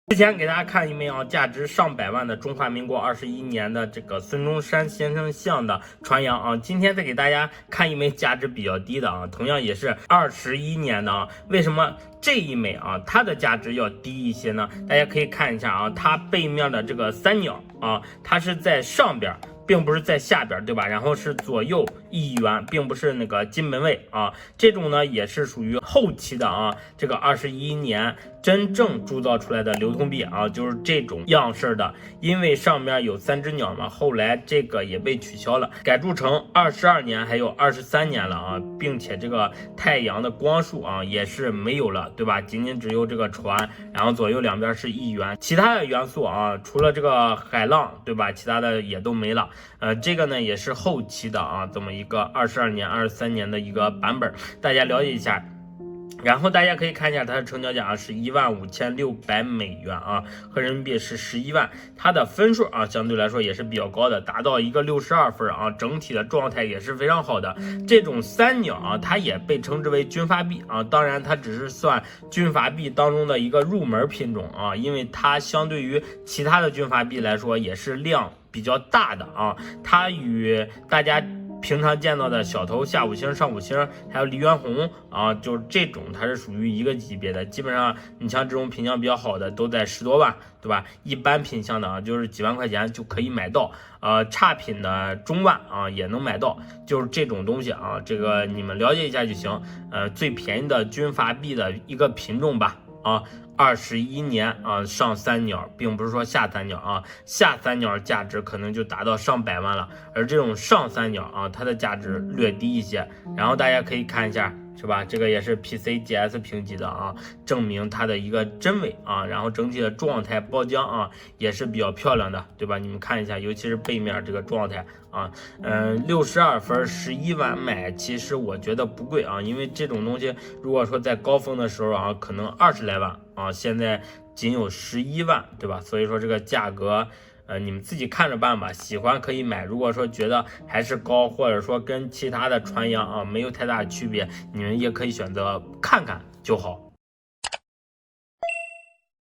之前给大家看一枚价值上百万的中华民国21年的这个孙中山先生像的传洋今天再给大家看一枚价值比较低的同样也是21年的为什么这一枚它的价值要低一些呢？大家可以看一下它背面的这个三鸟它是在上边，并不是在下边，对吧？然后是左右1元，并不是那个金门卫这种呢也是属于后期的这个21年真正铸造出来的流通币就是这种样式的。因为上面有3只鸟嘛，后来这个也被取消了，改铸成22年还有23年了并且这个太阳的光束也是没有了，对吧？仅仅只有这个船，然后左右两边是1元，其他的元素除了这个海浪，对吧？其他的也都没了。这个呢也是后期的这么一个22年、23年的一个版本，大家了解一下。然后大家可以看一下它的成交价是15600美元合人民币是11万，它的分数相对来说也是比较高的，达到一个62分整体的状态也是非常好的。这种三鸟它也被称之为军阀币当然它只是算军阀币当中的一个入门品种因为它相对于其他的军阀币来说也是量比较大的它与大家平常见到的小头、下五星、上五星，还有梨园红就是这种，它是属于一个级别的。基本上你像这种品相比较好的，都在10多万，对吧？一般品相的就是几万块钱就可以买到。差品的中万也能买到，就是这种东西这个你们了解一下就行。最便宜的军阀币的一个品种吧21年上三鸟，并不是说下三鸟下三鸟价值可能就达到上百万了，而这种上三鸟它的价值略低一些。然后大家可以看一下，是吧？这个也是 PCGS 评级的证明它的一个真伪然后整体的状态包浆也是比较漂亮的，对吧？你们看一下，尤其是背面这个状态62分11万买，其实我觉得不贵因为这种东西如果说在高峰的时候可能20来万现在仅有11万，对吧？所以说这个价格你们自己看着办吧，喜欢可以买。如果说觉得还是高，或者说跟其他的传洋没有太大的区别，你们也可以选择看看就好。